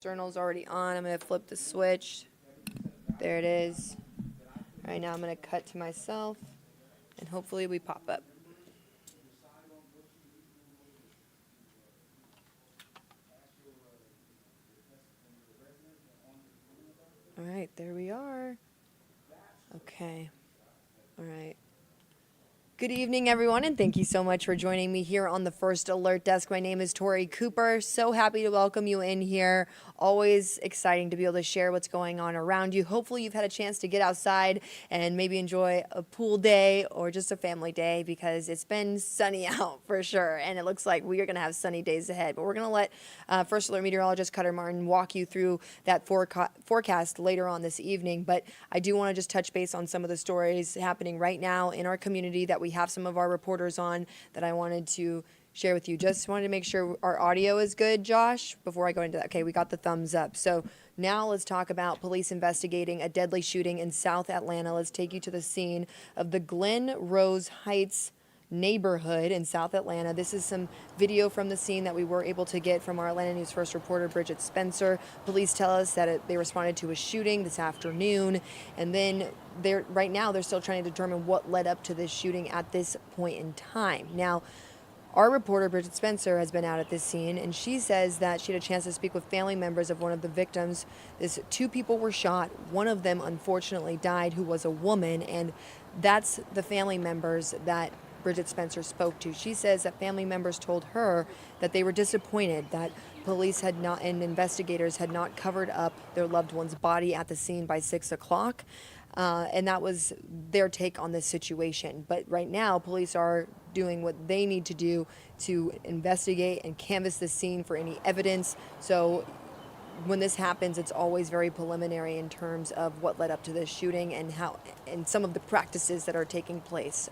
Journal's already on. I'm going to flip the switch. There it is. All right, now I'm going to cut to myself, and hopefully we pop up. All right, there we are. Okay. All right. Good evening, everyone, and thank you so much for joining me here on the First Alert Desk. My name is Tori Cooper. So happy to welcome you in here. Always exciting to be able to share what's going on around you. Hopefully you've had a chance to get outside and maybe enjoy a pool day or just a family day, because it's been sunny out for sure, and it looks like we are going to have sunny days ahead. But we're going to let First Alert meteorologist Cutter Martin walk you through that forecast later on this evening. But I do want to just touch base on some of the stories happening right now in our community that we have some of our reporters on that I wanted to share with you. Just wanted to make sure our audio is good, Josh, before I go into that. Okay, we got the thumbs up. So now let's talk about police investigating a deadly shooting in South Atlanta. Let's take you to the scene of the Glen Rose Heights neighborhood in South Atlanta. This is some video from the scene that we were able to get from our Atlanta News First reporter, Bridget Spencer. Police tell us that they responded to a shooting this afternoon, and then right now they're still trying to determine what led up to this shooting at this point in time. Now, our reporter, Bridget Spencer, has been out at this scene, and she says that she had a chance to speak with family members of one of the victims. Two people were shot. One of them, unfortunately, died, who was a woman, and that's the family members that Bridget Spencer spoke to. She says that family members told her that they were disappointed that police had not and investigators had not covered up their loved one's body at the scene by 6 o'clock. And that was their take on this situation. But right now, police are doing what they need to do to investigate and canvass the scene for any evidence. So when this happens, it's always very preliminary in terms of what led up to this shooting and some of the practices that are taking place.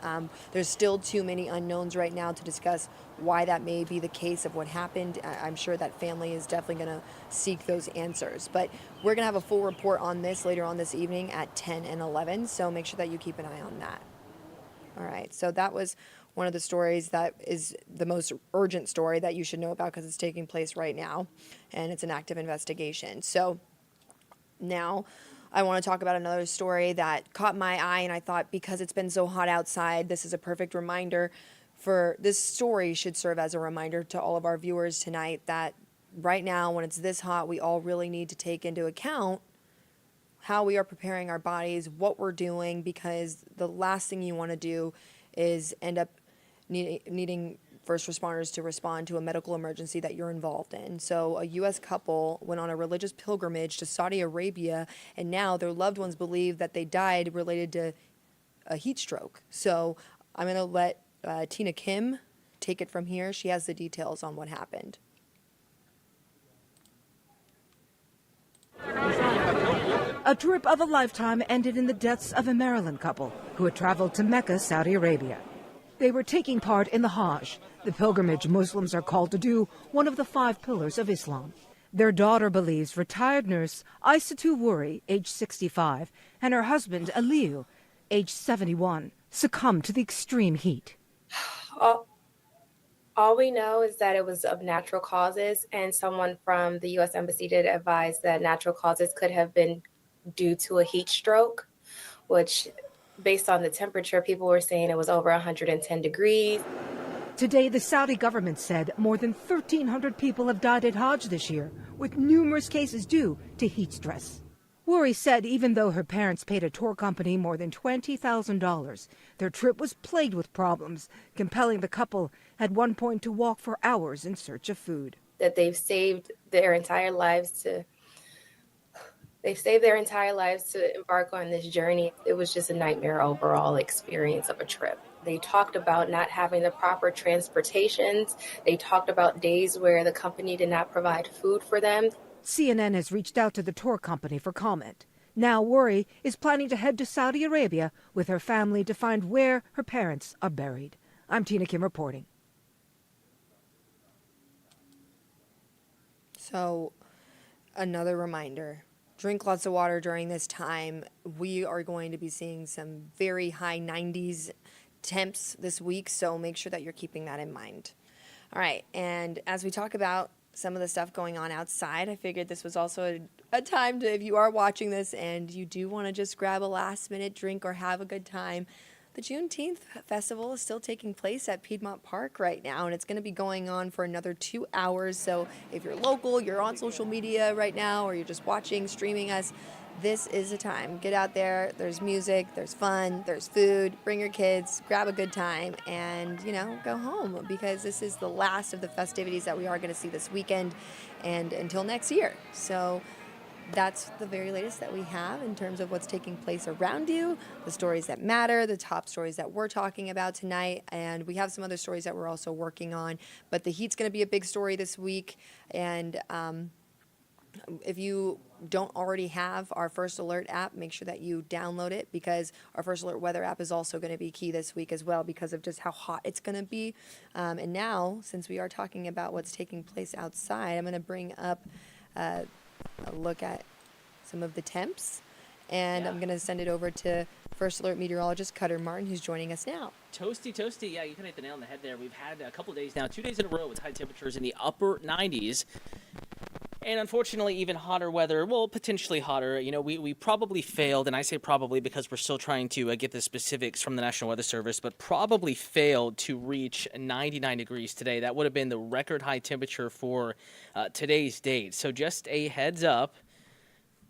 There's still too many unknowns right now to discuss why that may be the case of what happened. I'm sure that family is definitely going to seek those answers. But we're going to have a full report on this later on this evening at 10 and 11, so make sure that you keep an eye on that. All right, so that was one of the stories that is the most urgent story that you should know about, because it's taking place right now and it's an active investigation. So now I want to talk about another story that caught my eye, and I thought, because it's been so hot outside, this is a perfect reminder. For this story should serve as a reminder to all of our viewers tonight that right now, when it's this hot, we all really need to take into account how we are preparing our bodies, what we're doing, because the last thing you want to do is end up needing first responders to respond to a medical emergency that you're involved in. So a U.S. couple went on a religious pilgrimage to Saudi Arabia, and now their loved ones believe that they died related to a heat stroke. So I'm going to let Tina Kim take it from here. She has the details on what happened. A trip of a lifetime ended in the deaths of a Maryland couple who had traveled to Mecca, Saudi Arabia. They were taking part in the Hajj, the pilgrimage Muslims are called to do, one of the 5 pillars of Islam. Their daughter believes retired nurse Aissatou Wuri, age 65, and her husband Aliyu, age 71, succumbed to the extreme heat. All we know is that it was of natural causes, and someone from the U.S. Embassy did advise that natural causes could have been due to a heat stroke, which, based on the temperature, people were saying it was over 110 degrees. Today, the Saudi government said more than 1,300 people have died at Hajj this year, with numerous cases due to heat stress. Wuri said even though her parents paid a tour company more than $20,000, their trip was plagued with problems, compelling the couple at one point to walk for hours in search of food. That they've saved their entire lives to embark on this journey. It was just a nightmare overall experience of a trip. They talked about not having the proper transportations. They talked about days where the company did not provide food for them. CNN has reached out to the tour company for comment. Now Wuri is planning to head to Saudi Arabia with her family to find where her parents are buried. I'm Tina Kim reporting. So, another reminder. Drink lots of water during this time. We are going to be seeing some very high 90s temps this week, so make sure that you're keeping that in mind. All right, and as we talk about some of the stuff going on outside, I figured this was also a time to, if you are watching this and you do want to just grab a last minute drink or have a good time, the Juneteenth festival is still taking place at Piedmont Park right now, and it's going to be going on for another 2 hours. So if you're local, you're on social media right now, or you're just watching, streaming us, this is the time. Get out there. There's music, there's fun, there's food. Bring your kids, grab a good time, and, go home, because this is the last of the festivities that we are going to see this weekend and until next year. So that's the very latest that we have in terms of what's taking place around you, the stories that matter, the top stories that we're talking about tonight. And we have some other stories that we're also working on. But the heat's going to be a big story this week. And if you don't already have our First Alert app, make sure that you download it, because our First Alert weather app is also going to be key this week as well, because of just how hot it's going to be. And now, since we are talking about what's taking place outside, I'm going to bring up a look at some of the temps, and I'm going to send it over to First Alert meteorologist Cutter Martin, who's joining us now. Toasty. Yeah, you kind of hit the nail on the head there. We've had a couple days now, 2 days in a row with high temperatures in the upper 90s. And unfortunately, even hotter weather, well, potentially hotter. We probably failed, and I say probably because we're still trying to get the specifics from the National Weather Service, but probably failed to reach 99 degrees today. That would have been the record high temperature for today's date. So just a heads up.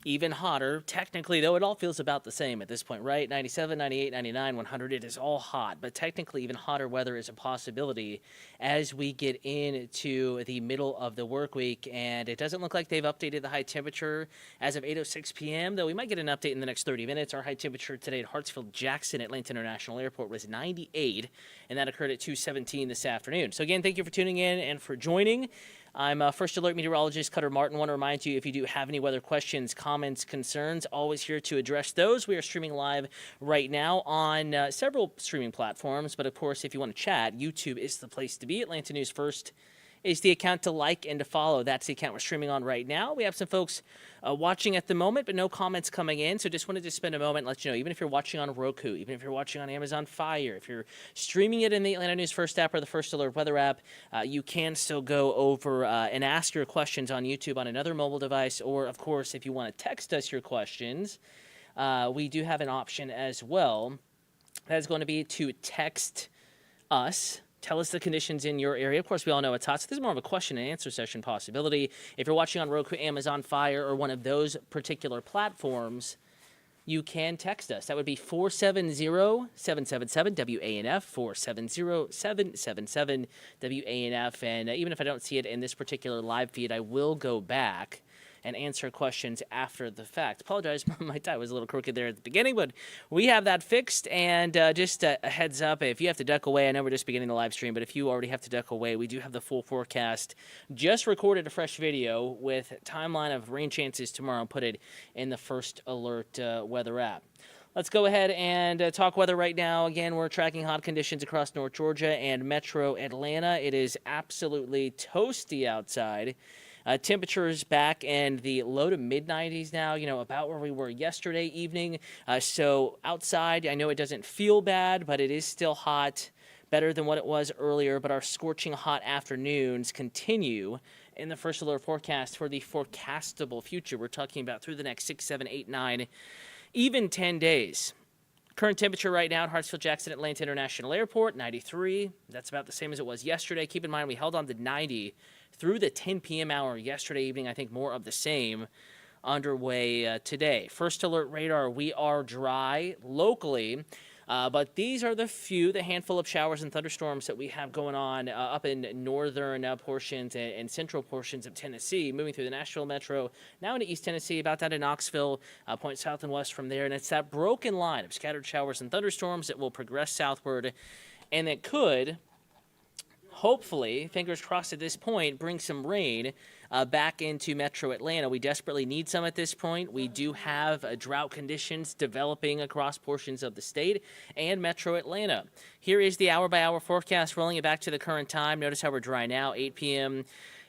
Even hotter. Technically, though, it all feels about the same at this point, right? 97, 98, 99, 100, it is all hot. But technically, even hotter weather is a possibility as we get into the middle of the work week. And it doesn't look like they've updated the high temperature as of 8:06 p.m., though we might get an update in the next 30 minutes. Our high temperature today at Hartsfield-Jackson Atlanta International Airport was 98, and that occurred at 2:17 this afternoon. So again, thank you for tuning in and for joining. I'm First Alert meteorologist Cutter Martin. Want to remind you, if you do have any weather questions, comments, concerns, always here to address those. We are streaming live right now on several streaming platforms. But, of course, if you want to chat, YouTube is the place to be. Atlanta News First is the account to like and to follow. That's the account we're streaming on right now. We have some folks watching at the moment, but no comments coming in. So just wanted to spend a moment and let you know, even if you're watching on Roku, even if you're watching on Amazon Fire, if you're streaming it in the Atlanta News First app or the First Alert Weather app, you can still go over and ask your questions on YouTube on another mobile device. Or, of course, if you want to text us your questions, we do have an option as well. That is going to be to text us. Tell us the conditions in your area. Of course, we all know it's hot, so this is more of a question and answer session possibility. If you're watching on Roku, Amazon Fire, or one of those particular platforms, you can text us. That would be 470-777-WANF, 470-777-WANF. And even if I don't see it in this particular live feed, I will go back and answer questions after the fact. Apologize, my tie was a little crooked there at the beginning, but we have that fixed. And just a heads up, if you have to duck away, I know we're just beginning the live stream, but if you already have to duck away, we do have the full forecast. Just recorded a fresh video with timeline of rain chances tomorrow and put it in the First Alert weather app. Let's go ahead and talk weather right now. Again, we're tracking hot conditions across North Georgia and Metro Atlanta. It is absolutely toasty outside. Temperatures back in the low to mid-90s now, about where we were yesterday evening. So outside, I know it doesn't feel bad, but it is still hot, better than what it was earlier. But our scorching hot afternoons continue in the First Alert forecast for the forecastable future. We're talking about through the next 6, 7, 8, 9, even 10 days. Current temperature right now at Hartsfield-Jackson Atlanta International Airport, 93. That's about the same as it was yesterday. Keep in mind, we held on to 90 through the 10 p.m. hour yesterday evening. I think more of the same underway today. First Alert radar, we are dry locally, but these are the handful of showers and thunderstorms that we have going on up in northern portions and central portions of Tennessee, moving through the Nashville metro, now into East Tennessee, about down to Knoxville, point south and west from there. And it's that broken line of scattered showers and thunderstorms that will progress southward, and that could, hopefully, fingers crossed at this point, bring some rain back into Metro Atlanta. We desperately need some at this point. We do have drought conditions developing across portions of the state and Metro Atlanta. Here is the hour-by-hour forecast, rolling it back to the current time. Notice how we're dry now, 8 p.m.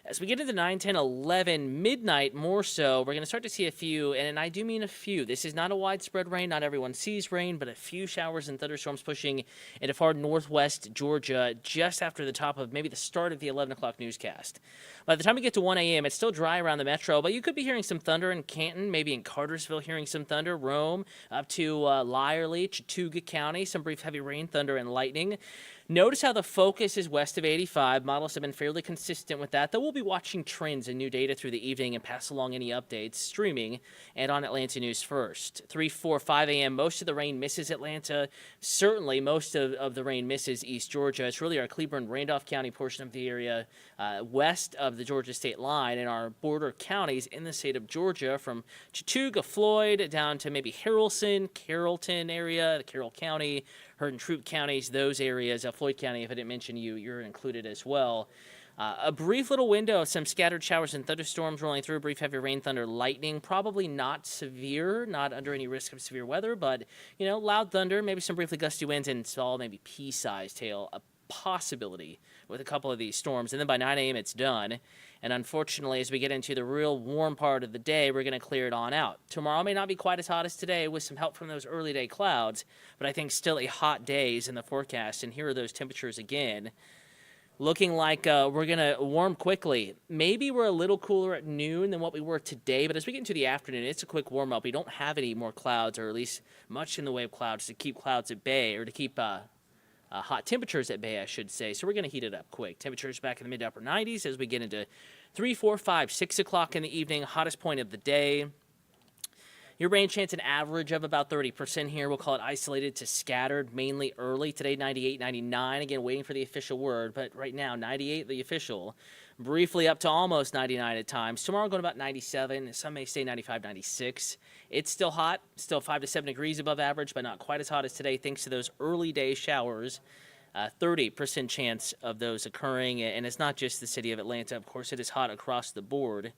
As we get into 9, 10, 11, midnight more so, we're going to start to see a few, and I do mean a few. This is not a widespread rain. Not everyone sees rain, but a few showers and thunderstorms pushing into far northwest Georgia just after the top of maybe the start of the 11 o'clock newscast. By the time we get to 1 a.m., it's still dry around the metro, but you could be hearing some thunder in Canton, maybe in Cartersville hearing some thunder, Rome, up to Lyerly, Chattooga County, some brief heavy rain, thunder, and lightning. Notice how the focus is west of 85. Models have been fairly consistent with that, though we'll be watching trends and new data through the evening and pass along any updates streaming and on Atlanta News First. 3, 4, 5 a.m., most of the rain misses Atlanta. Certainly, most of the rain misses East Georgia. It's really our Cleburne-Randolph County portion of the area west of the Georgia state line and our border counties in the state of Georgia from Chattooga, Floyd, down to maybe Harrelson, Carrollton area, the Carroll County, Hurd and Troup counties, those areas. Floyd County, if I didn't mention you, you're included as well. A brief little window of some scattered showers and thunderstorms rolling through, brief heavy rain, thunder, lightning, probably not severe, not under any risk of severe weather, but, loud thunder, maybe some briefly gusty winds, and small, maybe pea-sized hail, a possibility with a couple of these storms. And then by 9 a.m., it's done. And unfortunately, as we get into the real warm part of the day, we're going to clear it on out. Tomorrow may not be quite as hot as today with some help from those early day clouds, but I think still a hot days in the forecast. And here are those temperatures again. Looking like we're going to warm quickly. Maybe we're a little cooler at noon than what we were today, but as we get into the afternoon, it's a quick warm-up. We don't have any more clouds, or at least much in the way of clouds to keep clouds at bay, or to keep hot temperatures at bay, I should say. So we're going to heat it up quick. Temperatures back in the mid to upper 90s as we get into 3, 4, 5, 6 o'clock in the evening, hottest point of the day. Your rain chance an average of about 30% here. We'll call it isolated to scattered, mainly early. Today, 98, 99. Again, waiting for the official word, but right now, 98, the official. Briefly up to almost 99 at times. Tomorrow going about 97. Some may say 95, 96. It's still hot, still 5 to 7 degrees above average, but not quite as hot as today thanks to those early day showers. 30% chance of those occurring, and it's not just the city of Atlanta. Of course, it is hot across the board.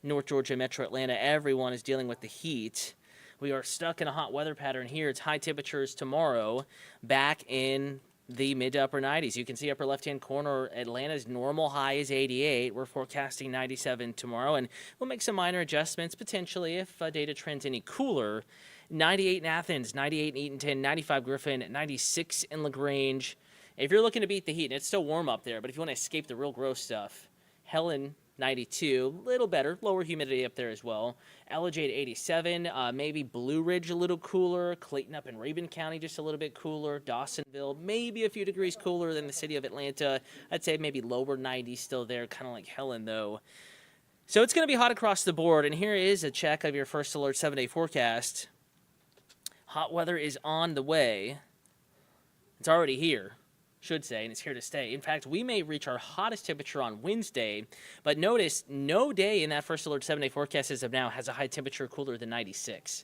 North Georgia, Metro Atlanta, everyone is dealing with the heat. We are stuck in a hot weather pattern here. It's high temperatures tomorrow, back in the mid to upper 90s. You can see upper left-hand corner, Atlanta's normal high is 88. We're forecasting 97 tomorrow, and we'll make some minor adjustments potentially if data trends any cooler. 98 in Athens, 98 in Eatonton, 95 Griffin, 96 in LaGrange. If you're looking to beat the heat, and it's still warm up there, but if you want to escape the real gross stuff, Helen, 92, little better, lower humidity up there as well. Ellijay at 87, maybe Blue Ridge a little cooler, Clayton up in Rabun County just a little bit cooler, Dawsonville maybe a few degrees cooler than the city of Atlanta. I'd say maybe lower 90s still there, kind of like Helen though. So it's going to be hot across the board, and here is a check of your First Alert 7-day forecast. Hot weather is on the way. It's already here, should say, and it's here to stay. In fact, we may reach our hottest temperature on Wednesday, but notice no day in that First Alert 7-day forecast as of now has a high temperature cooler than 96.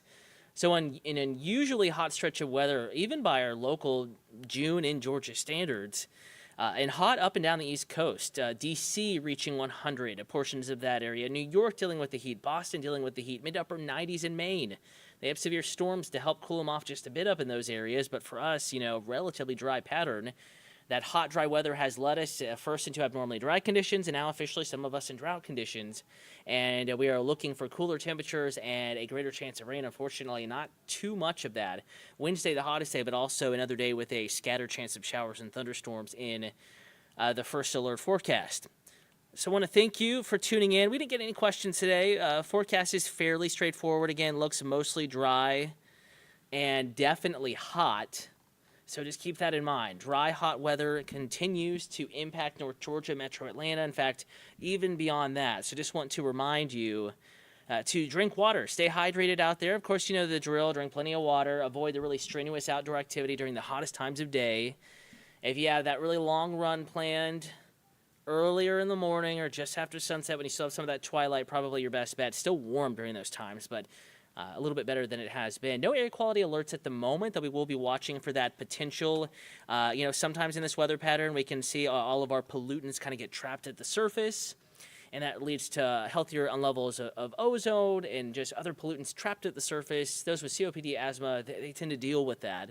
So in an unusually hot stretch of weather, even by our local June in Georgia standards, and hot up and down the East Coast, D.C. reaching 100, portions of that area, New York dealing with the heat, Boston dealing with the heat, mid-upper 90s in Maine. They have severe storms to help cool them off just a bit up in those areas, but for us, relatively dry pattern. That hot, dry weather has led us first into abnormally dry conditions, and now officially some of us in drought conditions. And we are looking for cooler temperatures and a greater chance of rain. Unfortunately, not too much of that. Wednesday, the hottest day, but also another day with a scattered chance of showers and thunderstorms in the First Alert forecast. So I want to thank you for tuning in. We didn't get any questions today. Forecast is fairly straightforward. Again, looks mostly dry and definitely hot. So just keep that in mind. Dry, hot weather continues to impact North Georgia, Metro Atlanta. In fact, even beyond that. So just want to remind you to drink water. Stay hydrated out there. Of course, you know the drill. Drink plenty of water. Avoid the really strenuous outdoor activity during the hottest times of day. If you have that really long run planned earlier in the morning or just after sunset when you still have some of that twilight, probably your best bet. Still warm during those times, but a little bit better than it has been. No air quality alerts at the moment, though we will be watching for that potential. Sometimes in this weather pattern, we can see all of our pollutants kind of get trapped at the surface, and that leads to healthier levels of ozone and just other pollutants trapped at the surface. Those with COPD, asthma, they tend to deal with that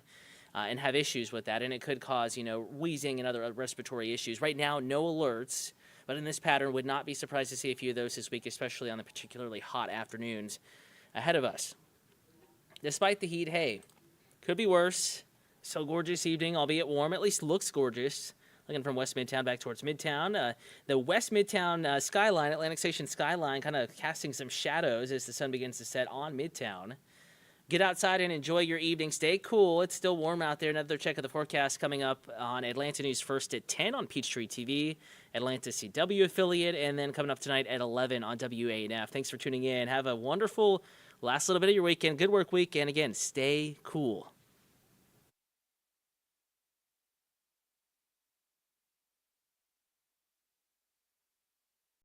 and have issues with that, and it could cause, wheezing and other respiratory issues. Right now, no alerts, But in this pattern, would not be surprised to see a few of those this week, especially on the particularly hot afternoons ahead of us. Despite the heat, hey, could be worse. So gorgeous evening, albeit warm, at least looks gorgeous. Looking from West Midtown back towards Midtown. The West Midtown skyline, Atlantic Station skyline, kind of casting some shadows as the sun begins to set on Midtown. Get outside and enjoy your evening. Stay cool. It's still warm out there. Another check of the forecast coming up on Atlanta News First at 10 on Peachtree TV, Atlanta CW affiliate, and then coming up tonight at 11 on WANF. Thanks for tuning in. Have a wonderful last little bit of your weekend. Good work week. And again, stay cool.